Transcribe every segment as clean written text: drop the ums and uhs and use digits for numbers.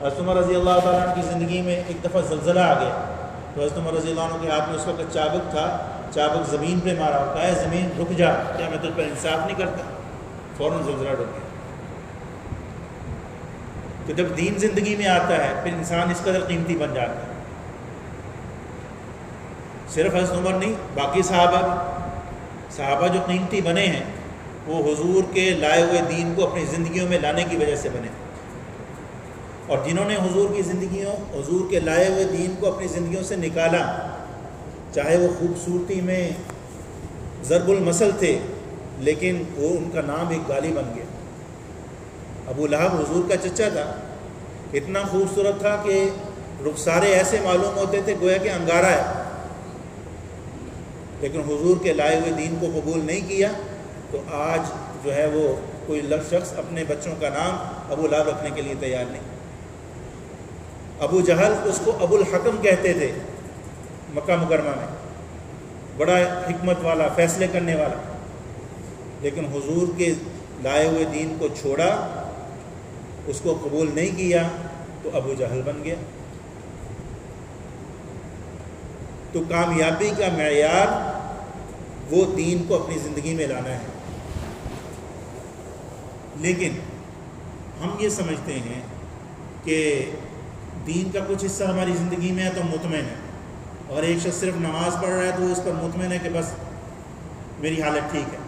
حضرت عمر رضی اللہ تعالیٰ عنہ کی زندگی میں ایک دفعہ زلزلہ آ گیا، تو حضرت عمر رضی اللہ عنہ کے ہاتھ میں اس وقت چابک تھا، چابک زمین پہ مارا، کہا ہے زمین رک جا، کیا میں تجھ پر انصاف نہیں کرتا؟ فوراً زلزلہ رک گیا۔ تو جب دین زندگی میں آتا ہے پھر انسان اس قدر قیمتی بن جاتا ہے۔ صرف حضرت عمر نہیں، باقی صحابہ جو قیمتی بنے ہیں وہ حضور کے لائے ہوئے دین کو اپنی زندگیوں میں لانے کی وجہ سے بنے، اور جنہوں نے حضور کے لائے ہوئے دین کو اپنی زندگیوں سے نکالا، چاہے وہ خوبصورتی میں ضرب المثل تھے، لیکن وہ ان کا نام ایک گالی بن گیا۔ ابو لہب حضور کا چچا تھا، اتنا خوبصورت تھا کہ رخسارے ایسے معلوم ہوتے تھے گویا کہ انگارہ ہے، لیکن حضور کے لائے ہوئے دین کو قبول نہیں کیا، تو آج جو ہے وہ کوئی شخص اپنے بچوں کا نام ابو لہب رکھنے کے لیے تیار نہیں۔ ابو جہل اس کو ابو الحکم کہتے تھے مکہ مکرمہ میں، بڑا حکمت والا، فیصلے کرنے والا، لیکن حضور کے لائے ہوئے دین کو چھوڑا، اس کو قبول نہیں کیا، تو ابو جہل بن گیا۔ تو کامیابی کا معیار وہ دین کو اپنی زندگی میں لانا ہے، لیکن ہم یہ سمجھتے ہیں کہ دین کا کچھ حصہ ہماری زندگی میں ہے تو مطمئن ہے، اور ایک شخص صرف نماز پڑھ رہا ہے تو اس پر مطمئن ہے کہ بس میری حالت ٹھیک ہے۔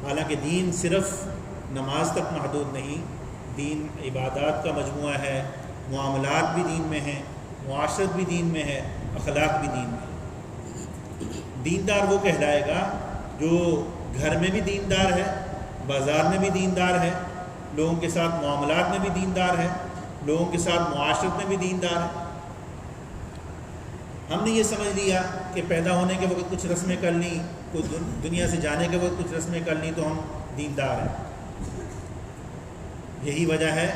حالانکہ دین صرف نماز تک محدود نہیں، دین عبادات کا مجموعہ ہے، معاملات بھی دین میں ہیں، معاشرت بھی دین میں ہے، اخلاق بھی دین میں ہے۔ دیندار وہ کہلائے گا جو گھر میں بھی دیندار ہے، بازار میں بھی دیندار ہے، لوگوں کے ساتھ معاملات میں بھی دیندار ہے، لوگوں کے ساتھ معاشرت میں بھی دیندار ہے۔ ہم نے یہ سمجھ لیا کہ پیدا ہونے کے وقت کچھ رسمیں کر لیں، دنیا سے جانے کے وقت کچھ رسمیں کر لیں تو ہم دیندار ہیں۔ یہی وجہ ہے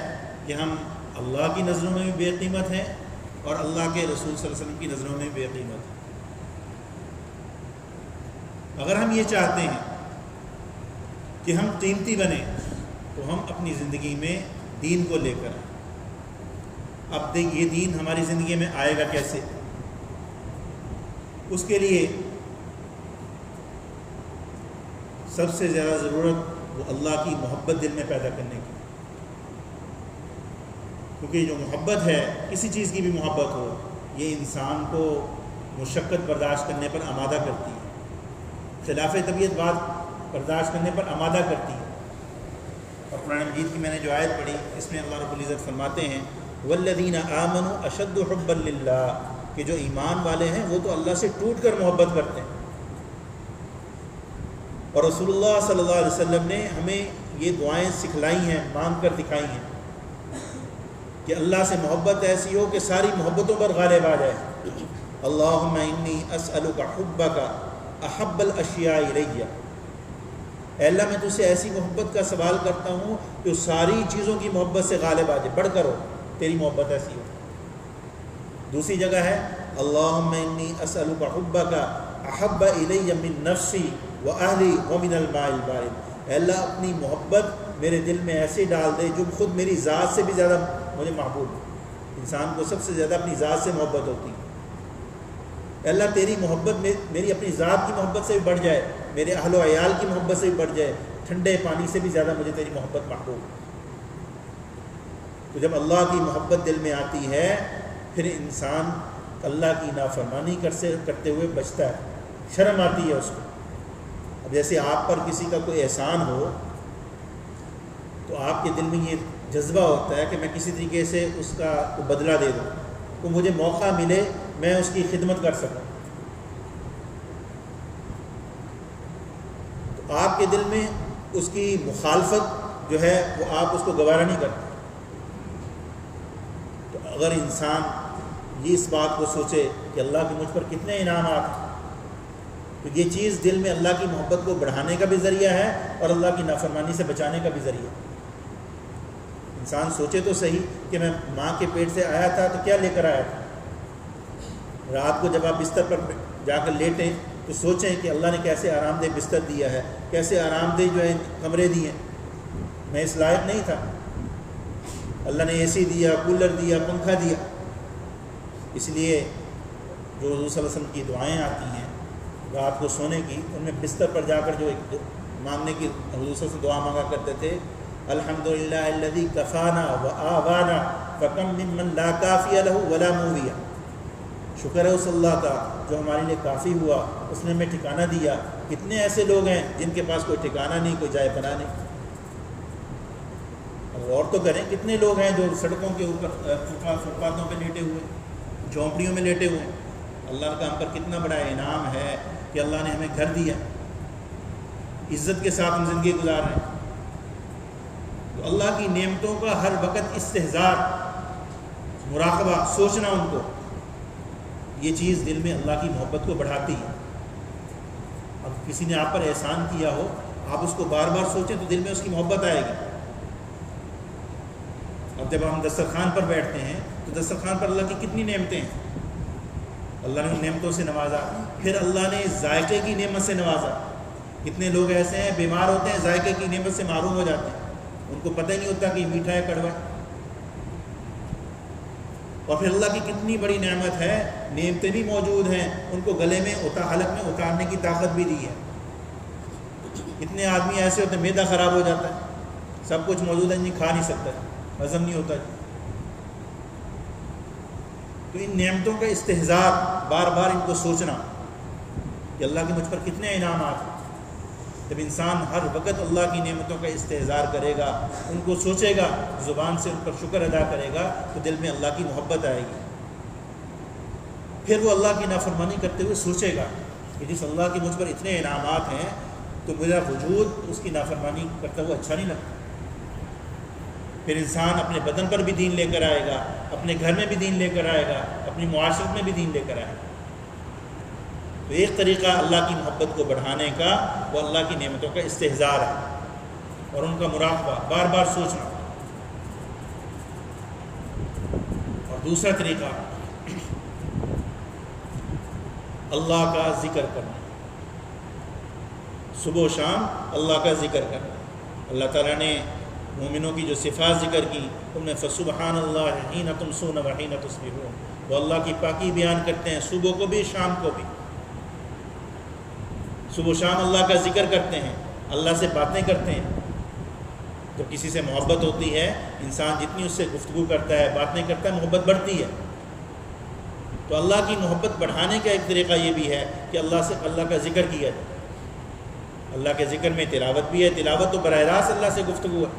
کہ ہم اللہ کی نظروں میں بھی بے قیمت ہیں اور اللہ کے رسول صلی اللہ علیہ وسلم کی نظروں میں بے قیمت ہیں۔ اگر ہم یہ چاہتے ہیں کہ ہم قیمتی بنیں تو ہم اپنی زندگی میں دین کو لے کر آئیں۔ اب دیکھ یہ دین ہماری زندگی میں آئے گا کیسے؟ اس کے لیے سب سے زیادہ ضرورت وہ اللہ کی محبت دل میں پیدا کرنے کی، کیونکہ جو محبت ہے، کسی چیز کی بھی محبت ہو، یہ انسان کو مشقت برداشت کرنے پر آمادہ کرتی ہے، خلاف طبیعت بات برداشت کرنے پر آمادہ کرتی ہے۔ اور قرآن مجید کی میں نے جو آیت پڑھی، اس میں اللہ رب العزت فرماتے ہیں والذین آمنوا اشد حبا للہ، کہ جو ایمان والے ہیں وہ تو اللہ سے ٹوٹ کر محبت کرتے ہیں۔ اور رسول اللہ صلی اللہ علیہ وسلم نے ہمیں یہ دعائیں سکھلائی ہیں، مانگ کر دکھائی ہیں کہ اللہ سے محبت ایسی ہو کہ ساری محبتوں پر غالب آ جائے۔ اللہم انی اسألک حبک احب الاشیاء الی، اے اللہ میں تجھ سے ایسی محبت کا سوال کرتا ہوں کہ ساری چیزوں کی محبت سے غالب آ جائے، بڑھ کر ہو، تیری محبت ایسی ہو۔ دوسری جگہ ہے اللہم انی اسألک حبک احب الی من نفسی واہلی ومن الماء البارد، اے اللہ اپنی محبت میرے دل میں ایسے ڈال دے جو خود میری ذات سے بھی زیادہ مجھے محبوب ہے۔ انسان کو سب سے زیادہ اپنی ذات سے محبت ہوتی ہے۔ اے اللہ تیری محبت میری اپنی ذات کی محبت سے بھی بڑھ جائے، میرے اہل و عیال کی محبت سے بھی بڑھ جائے، ٹھنڈے پانی سے بھی زیادہ مجھے تیری محبت محبوب ہے۔ تو جب اللہ کی محبت دل میں آتی ہے پھر انسان اللہ کی نافرمانی کرتے ہوئے بچتا ہے، شرم آتی ہے اس کو۔ اب جیسے آپ پر کسی کا کوئی احسان ہو تو آپ کے دل میں یہ جذبہ ہوتا ہے کہ میں کسی طریقے سے اس کا بدلہ دے دوں، تو مجھے موقع ملے میں اس کی خدمت کر سکوں۔ تو آپ کے دل میں اس کی مخالفت جو ہے وہ آپ اس کو گوارا نہیں کرتے۔ تو اگر انسان یہ اس بات کو سوچے کہ اللہ کے مجھ پر کتنے انعامات ہیں، تو یہ چیز دل میں اللہ کی محبت کو بڑھانے کا بھی ذریعہ ہے اور اللہ کی نافرمانی سے بچانے کا بھی ذریعہ ہے۔ انسان سوچے تو صحیح کہ میں ماں کے پیٹ سے آیا تھا تو کیا لے کر آیا تھا۔ رات کو جب آپ بستر پر جا کر لیٹیں تو سوچیں کہ اللہ نے کیسے آرام دہ بستر دیا ہے، کیسے آرام دہ جو ہے کمرے دیے ہیں، میں اس لائق نہیں تھا۔ اللہ نے اے سی دیا، کولر دیا، پنکھا دیا. اس لیے جو حضور صلی اللہ علیہ وسلم کی دعائیں آتی ہیں رات کو سونے کی، ان میں بستر پر جا کر جو ایک مانگنے کی حضور صلی اللہ علیہ وسلم دعا مانگا کرتے تھے، الحمدللہ الذی کفانا وآوانا فکم ممن لا کافی لہ ولا مووی. شکر ہے اس اللہ کا جو ہمارے لیے کافی ہوا، اس نے ہمیں ٹھکانہ دیا. کتنے ایسے لوگ ہیں جن کے پاس کوئی ٹھکانہ نہیں، کوئی جائے پناہ نہیں. اب غور تو کریں، کتنے لوگ ہیں جو سڑکوں کے اوپر فٹ پاتھوں پہ لیٹے ہوئے، جھونپڑیوں میں لیٹے ہوئے. اللہ کا ہم پر کتنا بڑا انعام ہے کہ اللہ نے ہمیں گھر دیا، عزت کے ساتھ ہم زندگی گزار رہے ہیں. تو اللہ کی نعمتوں کا ہر وقت استحضار، مراقبہ، سوچنا ان کو، یہ چیز دل میں اللہ کی محبت کو بڑھاتی ہے. اب کسی نے آپ پر احسان کیا ہو، آپ اس کو بار بار سوچیں تو دل میں اس کی محبت آئے گی. اب جب ہم دسترخوان پر بیٹھتے ہیں تو دسترخوان پر اللہ کی کتنی نعمتیں ہیں. اللہ نے ان نعمتوں سے نوازا، پھر اللہ نے ذائقے کی نعمت سے نوازا. کتنے لوگ ایسے ہیں بیمار ہوتے ہیں، ذائقے کی نعمت سے محروم ہو جاتے ہیں، ان کو پتہ ہی نہیں ہوتا کہ یہ میٹھا ہے کڑوا ہے. اور پھر اللہ کی کتنی بڑی نعمت ہے، نعمتیں بھی موجود ہیں، ان کو گلے میں حلق میں اتارنے کی طاقت بھی دی ہے. کتنے آدمی ایسے ہوتے ہیں معدہ خراب ہو جاتا ہے، سب کچھ موجود ہے، نہیں کھا نہیں سکتا، ہضم نہیں ہوتا. تو ان نعمتوں کا استحضار، بار بار ان کو سوچنا کہ اللہ کے مجھ پر کتنے انعامات ہیں. جب انسان ہر وقت اللہ کی نعمتوں کا استحضار کرے گا، ان کو سوچے گا، زبان سے ان پر شکر ادا کرے گا، تو دل میں اللہ کی محبت آئے گی. پھر وہ اللہ کی نافرمانی کرتے ہوئے سوچے گا کہ جس اللہ کے مجھ پر اتنے انعامات ہیں تو میرا وجود اس کی نافرمانی کرتا ہوا اچھا نہیں لگتا. پھر انسان اپنے بدن پر بھی دین لے کر آئے گا، اپنے گھر میں بھی دین لے کر آئے گا، اپنی معاشرت میں بھی دین لے کر آئے گا. تو ایک طریقہ اللہ کی محبت کو بڑھانے کا وہ اللہ کی نعمتوں کا استحضار ہے اور ان کا مراقبہ، بار بار سوچنا. اور دوسرا طریقہ اللہ کا ذکر کرنا، صبح و شام اللہ کا ذکر کرنا. اللہ تعالیٰ نے مومنوں کی جو صفات ذکر کی ان میں فسبحان اللہ حین تمسون و حین تصبحون، وہ اللہ کی پاکی بیان کرتے ہیں صبح کو بھی شام کو بھی. صبح و شام اللہ کا ذکر کرتے ہیں، اللہ سے باتیں کرتے ہیں. جب کسی سے محبت ہوتی ہے، انسان جتنی اس سے گفتگو کرتا ہے، باتیں کرتا ہے، محبت بڑھتی ہے. تو اللہ کی محبت بڑھانے کا ایک طریقہ یہ بھی ہے کہ اللہ کا ذکر کیا جائے. اللہ کے ذکر میں تلاوت بھی ہے. تلاوت تو براہ راست اللہ سے گفتگو ہے.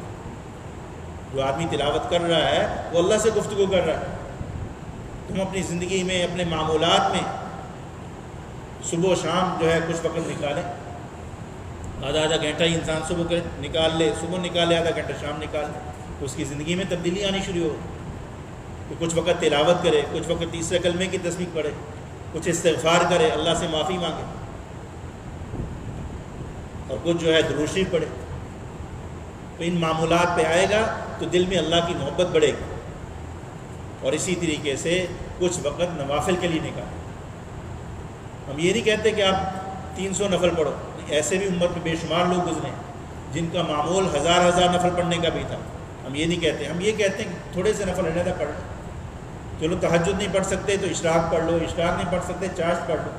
جو آدمی تلاوت کر رہا ہے وہ اللہ سے گفتگو کر رہا ہے. تم اپنی زندگی میں، اپنے معمولات میں صبح و شام جو ہے کچھ وقت نکالیں. آدھا گھنٹہ ہی انسان صبح نکال لے، صبح نکالے، آدھا گھنٹہ شام نکال لے، تو اس کی زندگی میں تبدیلی آنی شروع ہو. کہ کچھ وقت تلاوت کرے، کچھ وقت تیسرے کلمے کی تسبیح پڑھے، کچھ استغفار کرے، اللہ سے معافی مانگے، اور کچھ جو ہے درود شریف پڑھے. تو ان معمولات پہ آئے گا تو دل میں اللہ کی محبت بڑھے گی. اور اسی طریقے سے کچھ وقت نوافل کے لیے نکالیں. ہم یہ نہیں کہتے کہ آپ 300 نفل پڑھو، ایسے بھی امت میں بے شمار لوگ گزرے جن کا معمول ہزار نفل پڑھنے کا بھی تھا. ہم یہ نہیں کہتے، ہم یہ کہتے ہیں کہ تھوڑے سے نفل علیحدہ پڑھ لو. چلو تہجد نہیں پڑھ سکتے تو اشراق پڑھ لو، اشراق نہیں پڑھ سکتے چاشت پڑھ لو،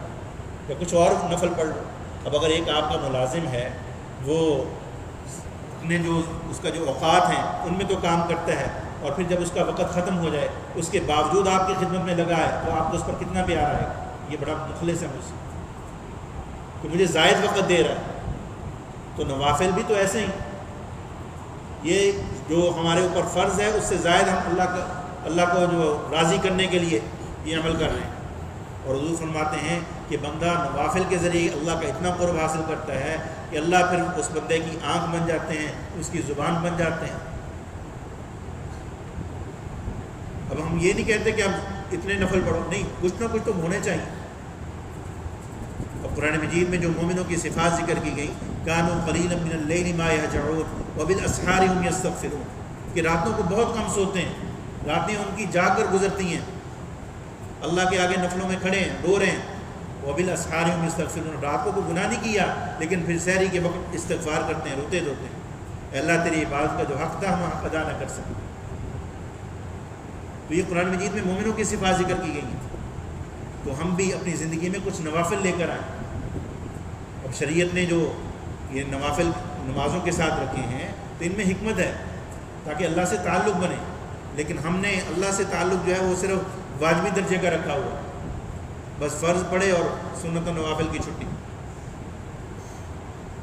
یا کچھ اور نفل پڑھ لو. اب اگر ایک آپ کا ملازم ہے، وہ اپنے جو اس کا جو اوقات ہیں ان میں تو کام کرتا ہے، اور پھر جب اس کا وقت ختم ہو جائے اس کے باوجود آپ کی خدمت میں لگا ہے، تو آپ کو اس پر کتنا پیار آئے گا. یہ بڑا مخلص ہے مجھ سے کہ مجھے زائد وقت دے رہا ہے. تو نوافل بھی تو ایسے ہی، یہ جو ہمارے اوپر فرض ہے اس سے زائد ہم اللہ کو جو راضی کرنے کے لیے یہ عمل کر رہے ہیں. اور حضور فرماتے ہیں کہ بندہ نوافل کے ذریعے اللہ کا اتنا قرب حاصل کرتا ہے کہ اللہ پھر اس بندے کی آنکھ بن جاتے ہیں، اس کی زبان بن جاتے ہیں. اب ہم یہ نہیں کہتے کہ آپ اتنے نفل پڑھو، نہیں، کچھ نہ کچھ تو ہونے چاہیے. اور قرآن مجید میں جو مومنوں کی صفات ذکر کی گئی، کانوا قلیلا من اللیل ما یہجعون وبالاسحار هم یستغفرون، کہ راتوں کو بہت کم سوتے ہیں، راتیں ان کی جاگ کر گزرتی ہیں، اللہ کے آگے نفلوں میں کھڑے ہیں، رو رہے ہیں. وبالاسحار هم یستغفرون، راتوں کو گناہ نہیں کیا لیکن پھر سحری کے وقت استغفار کرتے ہیں، روتے دھوتے ہیں. اے اللہ تیری عبادت کا جو حق تھا ہم ادا نہ کر سکے. تو یہ قرآن مجید میں مومنوں کی صفات ذکر کی گئی ہیں. تو ہم بھی اپنی زندگی میں کچھ نوافل لے کر آئیں. اب شریعت نے جو یہ نوافل نمازوں کے ساتھ رکھے ہیں تو ان میں حکمت ہے تاکہ اللہ سے تعلق بنے. لیکن ہم نے اللہ سے تعلق جو ہے وہ صرف واجبی درجے کا رکھا ہوا، بس فرض پڑے اور سنت و نوافل کی چھٹی.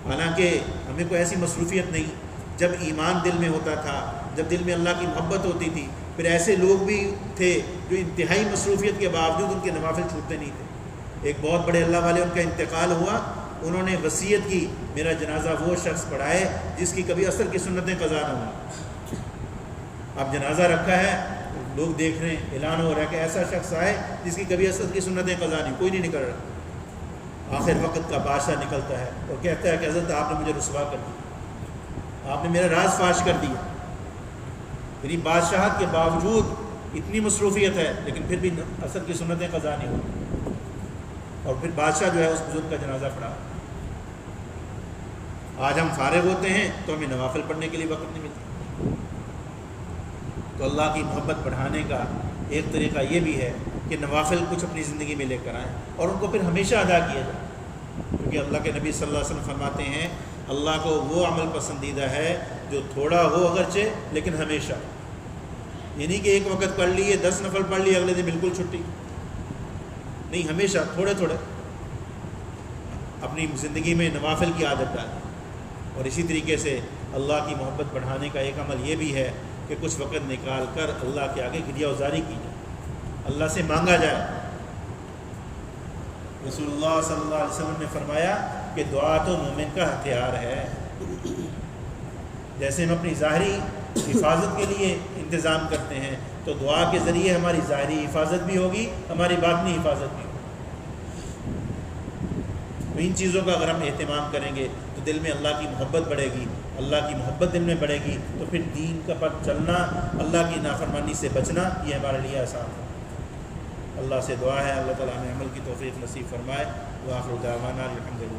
حالانکہ ہمیں کوئی ایسی مصروفیت نہیں. جب ایمان دل میں ہوتا تھا، جب دل میں اللہ کی محبت ہوتی تھی، پھر ایسے لوگ بھی تھے جو انتہائی مصروفیت کے باوجود ان کے نوافل چھوٹتے نہیں تھے. ایک بہت بڑے اللہ والے، ان کا انتقال ہوا، انہوں نے وصیت کی میرا جنازہ وہ شخص پڑھائے جس کی کبھی عصر کی سنتیں قضا نہ ہوں. اب جنازہ رکھا ہے، لوگ دیکھ رہے ہیں، اعلان ہو رہا ہے کہ ایسا شخص آئے جس کی کبھی عصر کی سنتیں قضا نہیں. کوئی نہیں نکل رہا. آخر وقت کا بادشاہ نکلتا ہے اور کہتا ہے کہ حضرت آپ نے مجھے رسوا کر دیا، آپ نے میرا راز فاش کر دیا. میری بادشاہت کے باوجود اتنی مصروفیت ہے لیکن پھر بھی عصر کی سنتیں قضا نہیں ہوئی. اور پھر بادشاہ جو ہے اس بزرگ کا جنازہ پڑھا. آج ہم فارغ ہوتے ہیں تو ہمیں نوافل پڑھنے کے لیے وقت نہیں ملتا. تو اللہ کی محبت بڑھانے کا ایک طریقہ یہ بھی ہے کہ نوافل کچھ اپنی زندگی میں لے کر آئیں اور ان کو پھر ہمیشہ ادا کیا جائے. کیونکہ اللہ کے نبی صلی اللہ علیہ وسلم فرماتے ہیں اللہ کو وہ عمل پسندیدہ ہے جو تھوڑا ہو اگرچہ لیکن ہمیشہ. یعنی کہ ایک وقت پڑھ لیے، 10 نفل پڑھ لیے، اگلے دن بالکل چھٹی نہیں، ہمیشہ تھوڑے تھوڑے اپنی زندگی میں نوافل کی عادت ڈالیں. اور اسی طریقے سے اللہ کی محبت بڑھانے کا ایک عمل یہ بھی ہے کہ کچھ وقت نکال کر اللہ کے آگے گریہ وزاری کی جائے، اللہ سے مانگا جائے. رسول اللہ صلی اللہ علیہ وسلم نے فرمایا کہ دعا تو مومن کا ہتھیار ہے. جیسے ہم اپنی ظاہری حفاظت کے لیے انتظام کرتے ہیں تو دعا کے ذریعے ہماری ظاہری حفاظت بھی ہوگی، ہماری باطنی حفاظت بھی ہوگی. تو ان چیزوں کا اگر ہم اہتمام کریں گے تو دل میں اللہ کی محبت بڑھے گی. اللہ کی محبت دل میں بڑھے گی تو پھر دین کا پر چلنا، اللہ کی نافرمانی سے بچنا یہ ہمارے لیے آسان ہے. اللہ سے دعا ہے اللہ تعالیٰ ہمیں عمل کی توفیق نصیب فرمائے. وآخر دعوانا الحمدللہ.